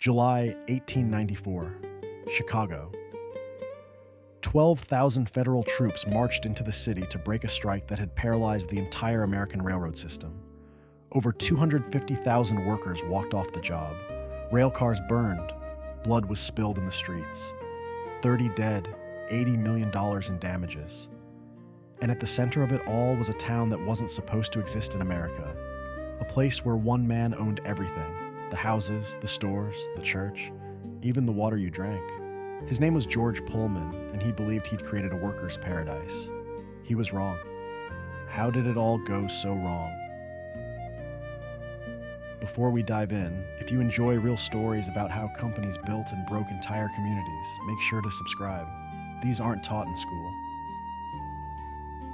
July 1894, Chicago. 12,000 federal troops marched into the city to break a strike that had paralyzed the entire American railroad system. Over 250,000 workers walked off the job. Rail cars burned. Blood was spilled in the streets. 30 dead, $80 million in damages. And at the center of it all was a town that wasn't supposed to exist in America. A place where one man owned everything. The houses, the stores, the church, even the water you drank. His name was George Pullman, and he believed he'd created a worker's paradise. He was wrong. How did it all go so wrong? Before we dive in, if you enjoy real stories about how companies built and broke entire communities, make sure to subscribe. These aren't taught in school.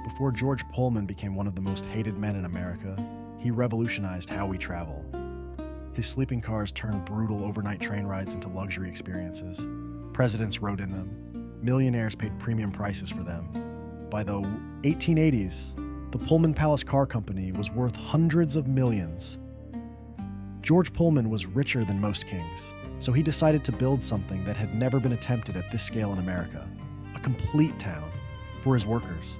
Before George Pullman became one of the most hated men in America, he revolutionized how we travel. His sleeping cars turned brutal overnight train rides into luxury experiences. Presidents rode in them. Millionaires paid premium prices for them. By the 1880s, the Pullman Palace Car Company was worth hundreds of millions. George Pullman was richer than most kings, so he decided to build something that had never been attempted at this scale in America. A complete town for his workers,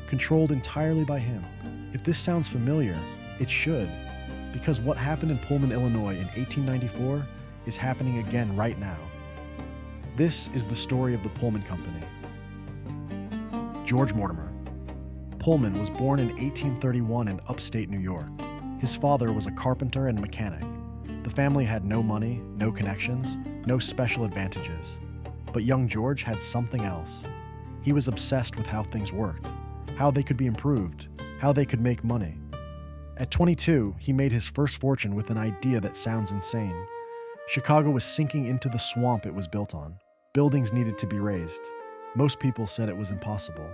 controlled entirely by him. If this sounds familiar, it should. Because what happened in Pullman, Illinois in 1894 is happening again right now. This is the story of the Pullman Company. George Mortimer. Pullman was born in 1831 in upstate New York. His father was a carpenter and mechanic. The family had no money, no connections, no special advantages. But young George had something else. He was obsessed with how things worked, how they could be improved, how they could make money. At 22, he made his first fortune with an idea that sounds insane. Chicago was sinking into the swamp it was built on. Buildings needed to be raised. Most people said it was impossible.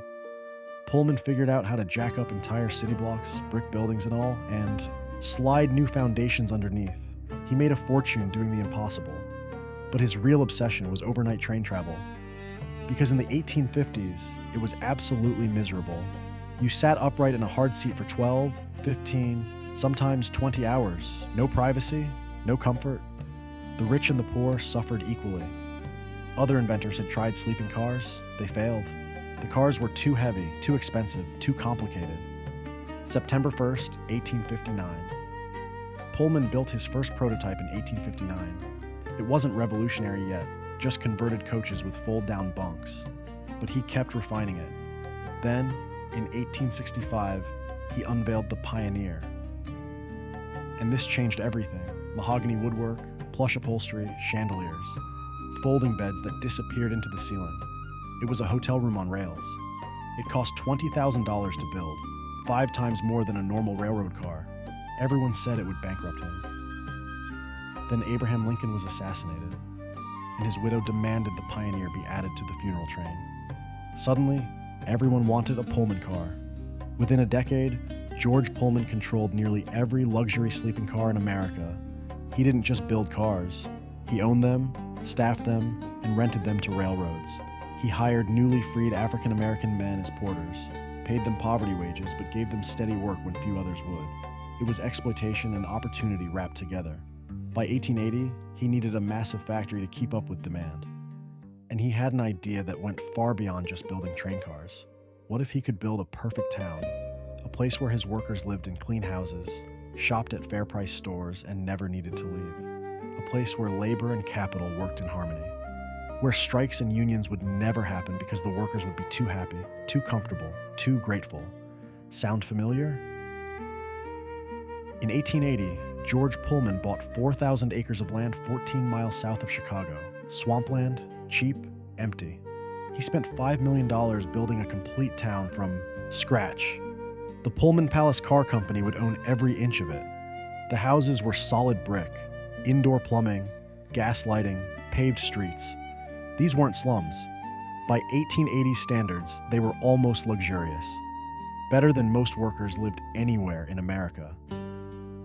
Pullman figured out how to jack up entire city blocks, brick buildings and all, and slide new foundations underneath. He made a fortune doing the impossible. But his real obsession was overnight train travel. Because in the 1850s, it was absolutely miserable. You sat upright in a hard seat for 12, 15, sometimes 20 hours. No privacy, no comfort. The rich and the poor suffered equally. Other inventors had tried sleeping cars. They failed. The cars were too heavy, too expensive, too complicated. September 1st, 1859. Pullman built his first prototype in 1859. It wasn't revolutionary yet, just converted coaches with fold-down bunks. But he kept refining it. Then, in 1865, he unveiled the Pioneer. And this changed everything. Mahogany woodwork, plush upholstery, chandeliers, folding beds that disappeared into the ceiling. It was a hotel room on rails. It cost $20,000 to build, 5 times more than a normal railroad car. Everyone said it would bankrupt him. Then Abraham Lincoln was assassinated, and his widow demanded the Pioneer be added to the funeral train. Suddenly, everyone wanted a Pullman car. Within a decade, George Pullman controlled nearly every luxury sleeping car in America. He didn't just build cars. He owned them, staffed them, and rented them to railroads. He hired newly freed African-American men as porters, paid them poverty wages, but gave them steady work when few others would. It was exploitation and opportunity wrapped together. By 1880, he needed a massive factory to keep up with demand. And he had an idea that went far beyond just building train cars. What if he could build a perfect town? A place where his workers lived in clean houses, shopped at fair-priced stores, and never needed to leave. A place where labor and capital worked in harmony. Where strikes and unions would never happen because the workers would be too happy, too comfortable, too grateful. Sound familiar? In 1880, George Pullman bought 4,000 acres of land 14 miles south of Chicago. Swampland, cheap, empty. He spent $5 million building a complete town from scratch. The Pullman Palace Car Company would own every inch of it. The houses were solid brick, indoor plumbing, gas lighting, paved streets. These weren't slums. By 1880 standards, they were almost luxurious. Better than most workers lived anywhere in America.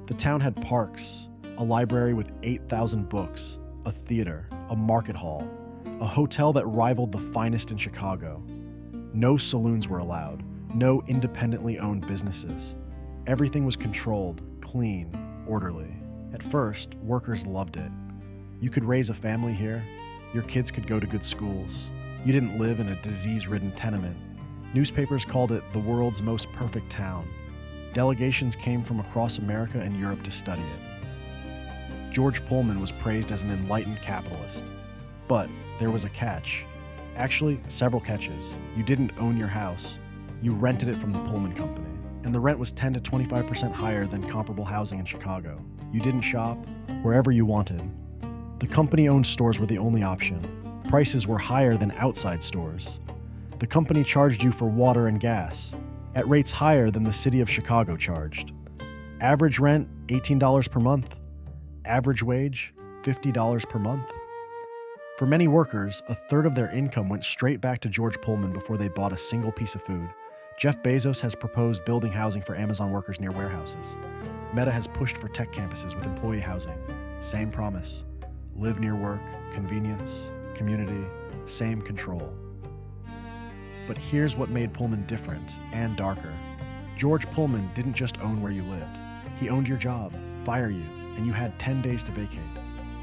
The town had parks, a library with 8,000 books, a theater, a market hall, a hotel that rivaled the finest in Chicago. No saloons were allowed, no independently owned businesses. Everything was controlled, clean, orderly. At first, workers loved it. You could raise a family here. Your kids could go to good schools. You didn't live in a disease-ridden tenement. Newspapers called it the world's most perfect town. Delegations came from across America and Europe to study it. George Pullman was praised as an enlightened capitalist. But there was a catch. Actually, several catches. You didn't own your house. You rented it from the Pullman Company. And the rent was 10 to 25% higher than comparable housing in Chicago. You didn't shop wherever you wanted. The company-owned stores were the only option. Prices were higher than outside stores. The company charged you for water and gas, at rates higher than the city of Chicago charged. Average rent, $18 per month. Average wage, $50 per month. For many workers, a third of their income went straight back to George Pullman before they bought a single piece of food. Jeff Bezos has proposed building housing for Amazon workers near warehouses. Meta has pushed for tech campuses with employee housing. Same promise. Live near work, convenience, community, same control. But here's what made Pullman different and darker. George Pullman didn't just own where you lived. He owned your job, fire you, and you had 10 days to vacate.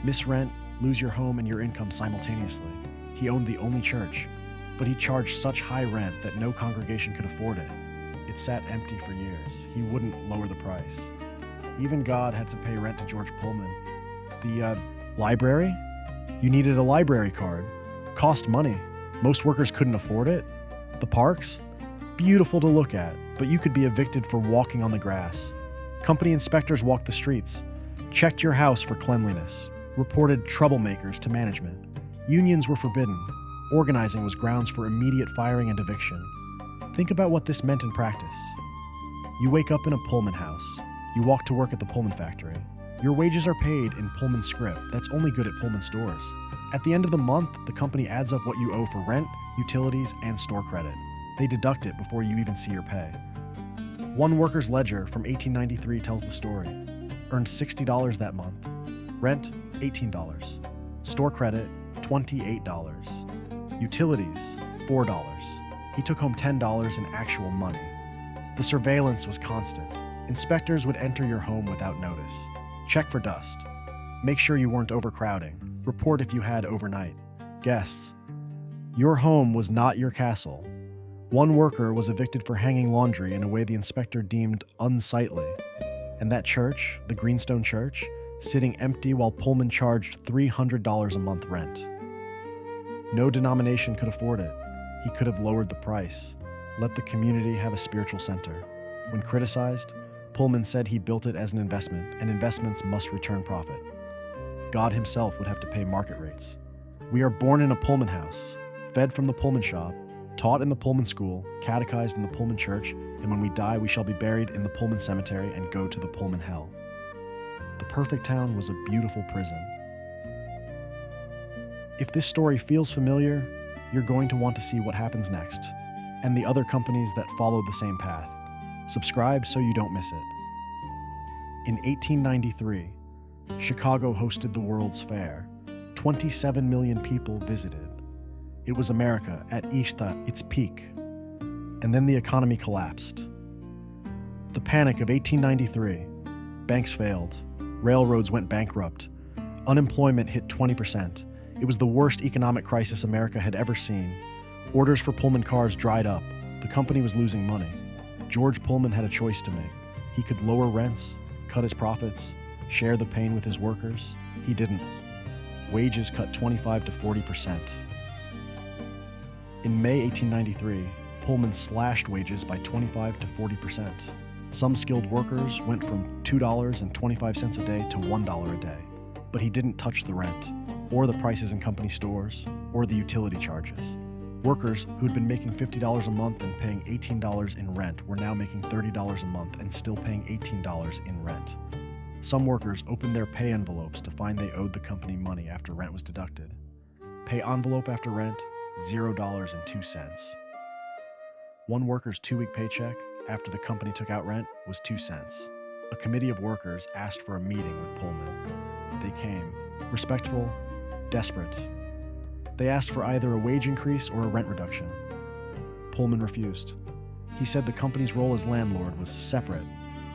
Miss rent, lose your home and your income simultaneously. He owned the only church, but he charged such high rent that no congregation could afford it. It sat empty for years. He wouldn't lower the price. Even God had to pay rent to George Pullman. The library? You needed a library card. Cost money. Most workers couldn't afford it. The parks? Beautiful to look at, but you could be evicted for walking on the grass. Company inspectors walked the streets, checked your house for cleanliness, reported troublemakers to management. Unions were forbidden. Organizing was grounds for immediate firing and eviction. Think about what this meant in practice. You wake up in a Pullman house. You walk to work at the Pullman factory. Your wages are paid in Pullman script that's only good at Pullman stores. At the end of the month, the company adds up what you owe for rent, utilities, and store credit. They deduct it before you even see your pay. One worker's ledger from 1893 tells the story. Earned $60 that month. Rent, $18. Store credit, $28. Utilities, $4. He took home $10 in actual money. The surveillance was constant. Inspectors would enter your home without notice. Check for dust. Make sure you weren't overcrowding. Report if you had overnight. Guests. Your home was not your castle. One worker was evicted for hanging laundry in a way the inspector deemed unsightly. And that church, the Greenstone Church, sitting empty while Pullman charged $300 a month rent. No denomination could afford it. He could have lowered the price, let the community have a spiritual center. When criticized, Pullman said he built it as an investment, and investments must return profit. God himself would have to pay market rates. We are born in a Pullman house, fed from the Pullman shop, taught in the Pullman school, catechized in the Pullman church, and when we die, we shall be buried in the Pullman cemetery and go to the Pullman hell. The perfect town was a beautiful prison. If this story feels familiar, you're going to want to see what happens next, and the other companies that followed the same path. Subscribe so you don't miss it. In 1893, Chicago hosted the World's Fair. 27 million people visited. It was America at its peak. And then the economy collapsed. The Panic of 1893. Banks failed. Railroads went bankrupt. Unemployment hit 20%. It was the worst economic crisis America had ever seen. Orders for Pullman cars dried up. The company was losing money. George Pullman had a choice to make. He could lower rents, cut his profits, share the pain with his workers. He didn't. Wages cut 25 to 40%. In May 1893, Pullman slashed wages by 25 to 40%. Some skilled workers went from $2.25 a day to $1 a day. But he didn't touch the rent, or the prices in company stores, or the utility charges. Workers who'd been making $50 a month and paying $18 in rent were now making $30 a month and still paying $18 in rent. Some workers opened their pay envelopes to find they owed the company money after rent was deducted. Pay envelope after rent, $0.02. One worker's 2-week paycheck after the company took out rent was 2 cents. A committee of workers asked for a meeting with Pullman. They came, respectful, desperate. They asked for either a wage increase or a rent reduction. Pullman refused. He said the company's role as landlord was separate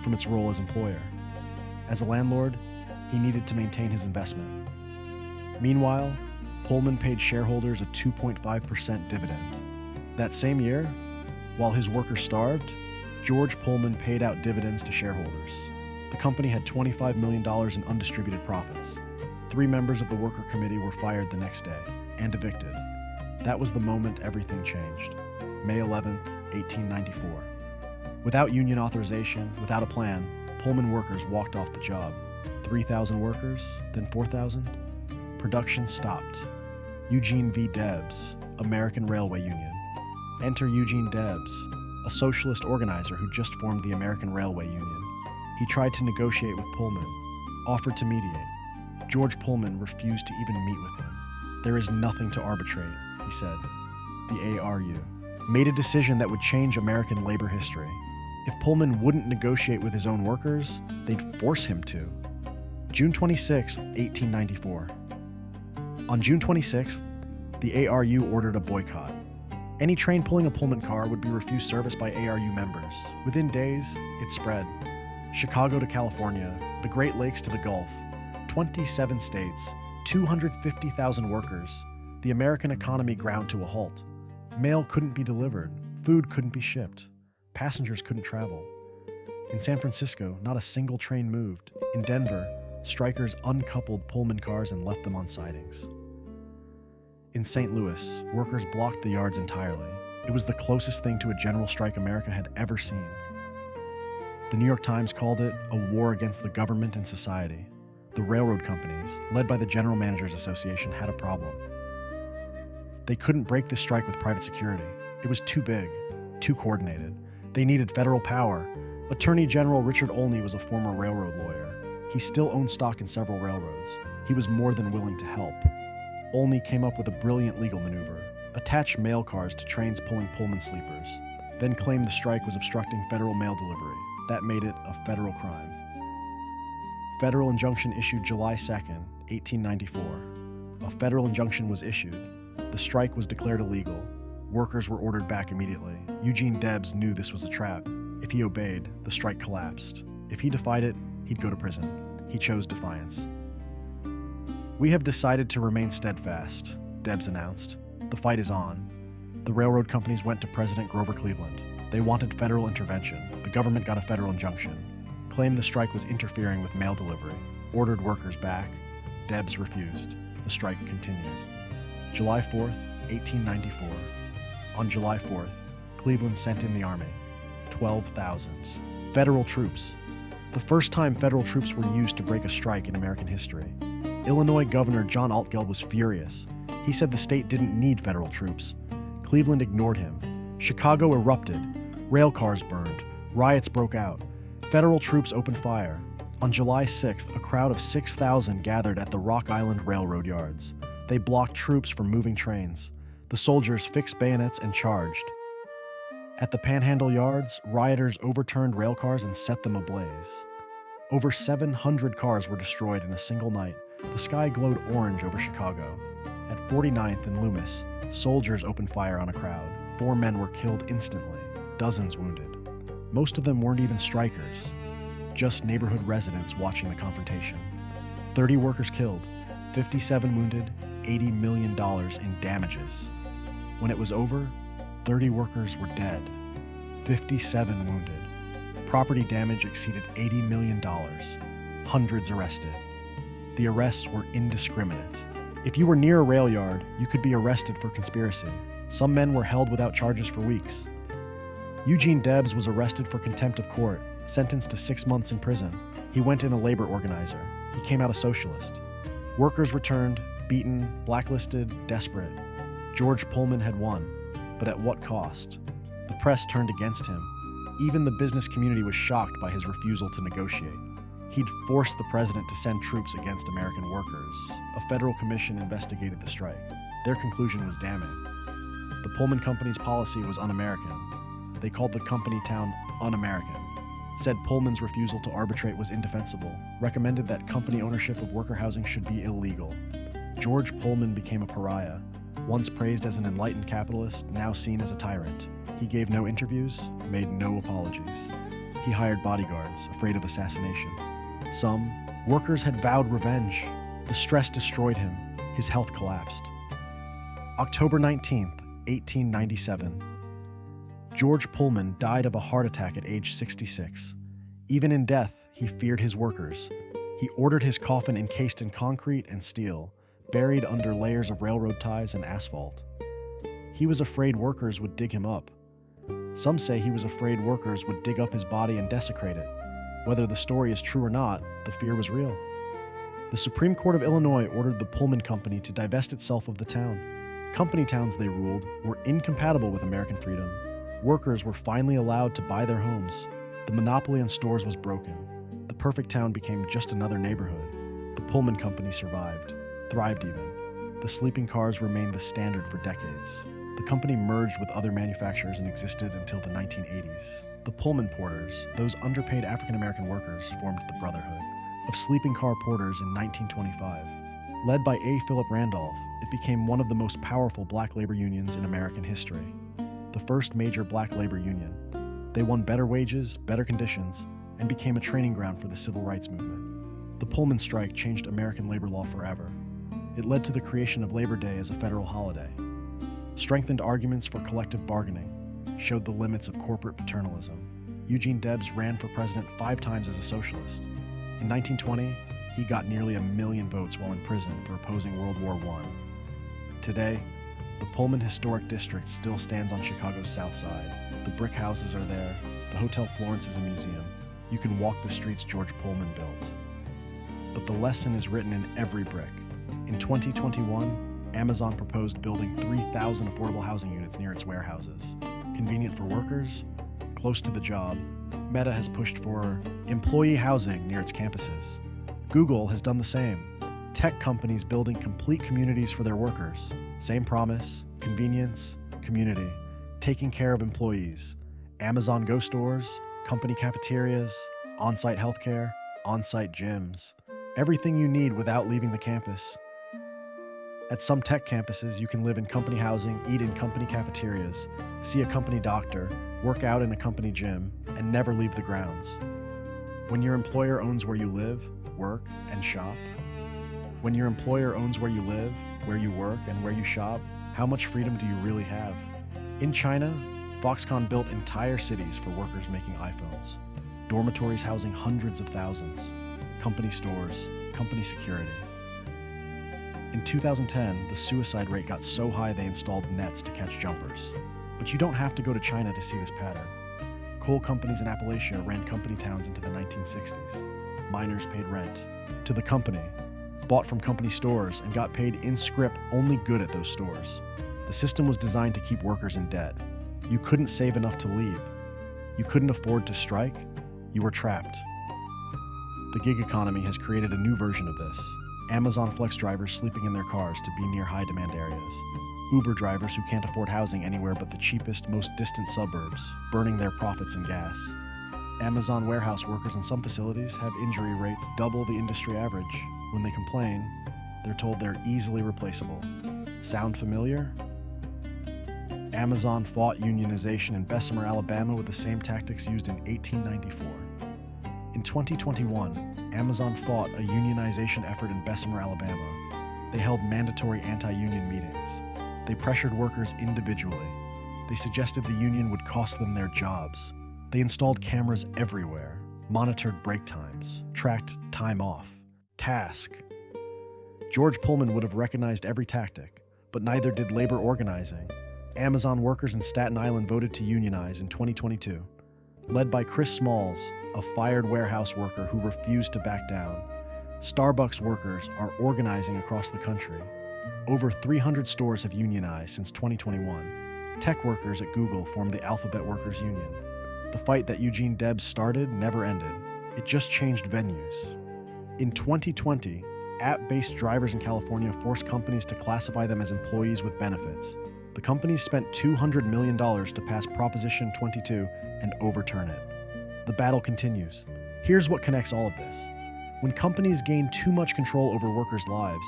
from its role as employer. As a landlord, he needed to maintain his investment. Meanwhile, Pullman paid shareholders a 2.5% dividend. That same year, while his workers starved, George Pullman paid out dividends to shareholders. The company had $25 million in undistributed profits. 3 members of the worker committee were fired the next day and evicted. That was the moment everything changed. May 11, 1894. Without union authorization, without a plan, Pullman workers walked off the job. 3,000 workers, then 4,000. Production stopped. Eugene V. Debs, American Railway Union. Enter Eugene Debs, a socialist organizer who just formed the American Railway Union. He tried to negotiate with Pullman, offered to mediate. George Pullman refused to even meet with him. There is nothing to arbitrate, he said. The ARU made a decision that would change American labor history. If Pullman wouldn't negotiate with his own workers, they'd force him to. June 26, 1894. On June 26th, the ARU ordered a boycott. Any train pulling a Pullman car would be refused service by ARU members. Within days, it spread. Chicago to California, the Great Lakes to the Gulf, 27 states, 250,000 workers. The American economy ground to a halt. Mail couldn't be delivered, food couldn't be shipped, passengers couldn't travel. In San Francisco, not a single train moved. In Denver, strikers uncoupled Pullman cars and left them on sidings. In St. Louis, workers blocked the yards entirely. It was the closest thing to a general strike America had ever seen. The New York Times called it a war against the government and society. The railroad companies, led by the General Managers Association, had a problem. They couldn't break the strike with private security. It was too big, too coordinated. They needed federal power. Attorney General Richard Olney was a former railroad lawyer. He still owned stock in several railroads. He was more than willing to help. Olney came up with a brilliant legal maneuver: attach mail cars to trains pulling Pullman sleepers, then claimed the strike was obstructing federal mail delivery. That made it a federal crime. Federal injunction issued July 2nd, 1894. A federal injunction was issued. The strike was declared illegal. Workers were ordered back immediately. Eugene Debs knew this was a trap. If he obeyed, the strike collapsed. If he defied it, he'd go to prison. He chose defiance. "We have decided to remain steadfast," Debs announced. "The fight is on." The railroad companies went to President Grover Cleveland. They wanted federal intervention. The government got a federal injunction, claimed the strike was interfering with mail delivery, ordered workers back. Debs refused. The strike continued. July 4th, 1894. On July 4th, Cleveland sent in the army. 12,000. Federal troops. The first time federal troops were used to break a strike in American history. Illinois Governor John Altgeld was furious. He said the state didn't need federal troops. Cleveland ignored him. Chicago erupted. Rail cars burned. Riots broke out. Federal troops opened fire. On July 6th, a crowd of 6,000 gathered at the Rock Island Railroad yards. They blocked troops from moving trains. The soldiers fixed bayonets and charged. At the Panhandle yards, rioters overturned rail cars and set them ablaze. Over 700 cars were destroyed in a single night. The sky glowed orange over Chicago. At 49th and Loomis, soldiers opened fire on a crowd. 4 men were killed instantly, dozens wounded. Most of them weren't even strikers, just neighborhood residents watching the confrontation. 30 workers killed, 57 wounded, $80 million in damages. When it was over, 30 workers were dead, 57 wounded. Property damage exceeded $80 million, hundreds arrested. The arrests were indiscriminate. If you were near a rail yard, you could be arrested for conspiracy. Some men were held without charges for weeks. Eugene Debs was arrested for contempt of court, sentenced to 6 months in prison. He went in a labor organizer. He came out a socialist. Workers returned, beaten, blacklisted, desperate. George Pullman had won, but at what cost? The press turned against him. Even the business community was shocked by his refusal to negotiate. He'd forced the president to send troops against American workers. A federal commission investigated the strike. Their conclusion was damning. The Pullman Company's policy was un-American. They called the company town un-American, said Pullman's refusal to arbitrate was indefensible, recommended that company ownership of worker housing should be illegal. George Pullman became a pariah, once praised as an enlightened capitalist, now seen as a tyrant. He gave no interviews, made no apologies. He hired bodyguards, afraid of assassination. Some workers had vowed revenge. The stress destroyed him. his health collapsed. October 19th, 1897. George Pullman died of a heart attack at age 66. Even in death, he feared his workers. He ordered his coffin encased in concrete and steel, buried under layers of railroad ties and asphalt. He was afraid workers would dig him up. Some say he was afraid workers would dig up his body and desecrate it. Whether the story is true or not, the fear was real. The Supreme Court of Illinois ordered the Pullman Company to divest itself of the town. Company towns, they ruled, were incompatible with American freedom. Workers were finally allowed to buy their homes. The monopoly on stores was broken. The perfect town became just another neighborhood. The Pullman Company survived, thrived even. The sleeping cars remained the standard for decades. The company merged with other manufacturers and existed until the 1980s. The Pullman Porters, those underpaid African-American workers, formed the Brotherhood of Sleeping Car Porters in 1925. Led by A. Philip Randolph, it became one of the most powerful black labor unions in American history. The first major black labor union. They won better wages, better conditions, and became a training ground for the civil rights movement. The Pullman strike changed American labor law forever. It led to the creation of Labor Day as a federal holiday. Strengthened arguments for collective bargaining, showed the limits of corporate paternalism. Eugene Debs ran for president 5 times as a socialist. In 1920, he got nearly 1 million votes while in prison for opposing World War I. Today, the Pullman Historic District still stands on Chicago's South Side. The brick houses are there. The Hotel Florence is a museum. You can walk the streets George Pullman built. But the lesson is written in every brick. In 2021, Amazon proposed building 3,000 affordable housing units near its warehouses. Convenient for workers, close to the job. Meta has pushed for employee housing near its campuses. Google has done the same. Tech companies building complete communities for their workers. Same promise, convenience, community, taking care of employees. Amazon Go stores, company cafeterias, on-site healthcare, on-site gyms. Everything you need without leaving the campus. At some tech campuses, you can live in company housing, eat in company cafeterias, see a company doctor, work out in a company gym, and never leave the grounds. When your employer owns where you live, work, and shop. When your employer owns where you live, where you work, and where you shop, how much freedom do you really have? In China, Foxconn built entire cities for workers making iPhones. Dormitories housing hundreds of thousands. Company stores, company security. In 2010, the suicide rate got so high they installed nets to catch jumpers. But you don't have to go to China to see this pattern. Coal companies in Appalachia ran company towns into the 1960s. Miners paid rent to the company, bought from company stores, and got paid in scrip only good at those stores. The system was designed to keep workers in debt. You couldn't save enough to leave. You couldn't afford to strike. You were trapped. The gig economy has created a new version of this. Amazon Flex drivers sleeping in their cars to be near high-demand areas. Uber drivers who can't afford housing anywhere but the cheapest, most distant suburbs, burning their profits in gas. Amazon warehouse workers in some facilities have injury rates double the industry average. When they complain, they're told they're easily replaceable. Sound familiar? Amazon fought unionization in Bessemer, Alabama with the same tactics used in 1894. In 2021, Amazon fought a unionization effort in Bessemer, Alabama. They held mandatory anti-union meetings. They pressured workers individually. They suggested the union would cost them their jobs. They installed cameras everywhere, monitored break times, tracked time off, task. George Pullman would have recognized every tactic, but neither did labor organizing. Amazon workers in Staten Island voted to unionize in 2022. Led by Chris Smalls, a fired warehouse worker who refused to back down. Starbucks workers are organizing across the country. Over 300 stores have unionized since 2021. Tech workers at Google formed the Alphabet Workers Union. The fight that Eugene Debs started never ended. It just changed venues. In 2020, app-based drivers in California forced companies to classify them as employees with benefits. The companies spent $200 million to pass Proposition 22 and overturn it. The battle continues. Here's what connects all of this. When companies gain too much control over workers' lives,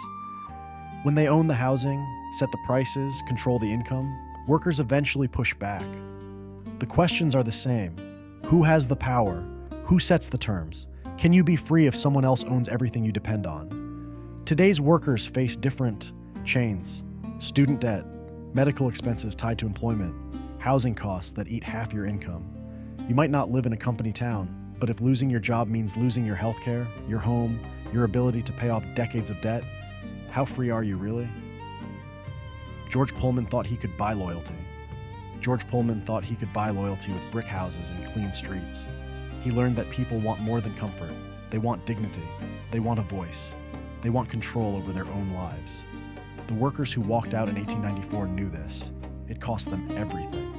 when they own the housing, set the prices, control the income, workers eventually push back. The questions are the same. Who has the power? Who sets the terms? Can you be free if someone else owns everything you depend on? Today's workers face different chains: student debt, medical expenses tied to employment, housing costs that eat half your income. You might not live in a company town, but if losing your job means losing your healthcare, your home, your ability to pay off decades of debt, how free are you really? George Pullman thought he could buy loyalty. George Pullman thought he could buy loyalty with brick houses and clean streets. He learned that people want more than comfort. They want dignity. They want a voice. They want control over their own lives. The workers who walked out in 1894 knew this. It cost them everything.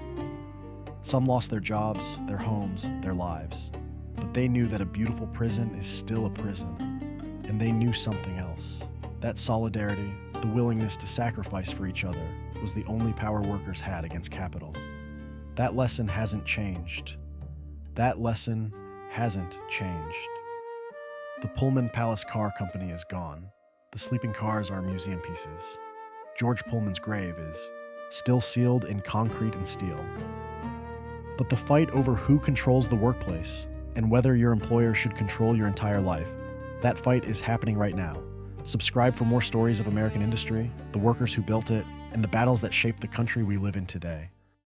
Some lost their jobs, their homes, their lives. But they knew that a beautiful prison is still a prison. And they knew something else. That solidarity, the willingness to sacrifice for each other, was the only power workers had against capital. That lesson hasn't changed. That lesson hasn't changed. The Pullman Palace Car Company is gone. The sleeping cars are museum pieces. George Pullman's grave is still sealed in concrete and steel. But the fight over who controls the workplace and whether your employer should control your entire life, that fight is happening right now. Subscribe for more stories of American industry, the workers who built it, and the battles that shape the country we live in today.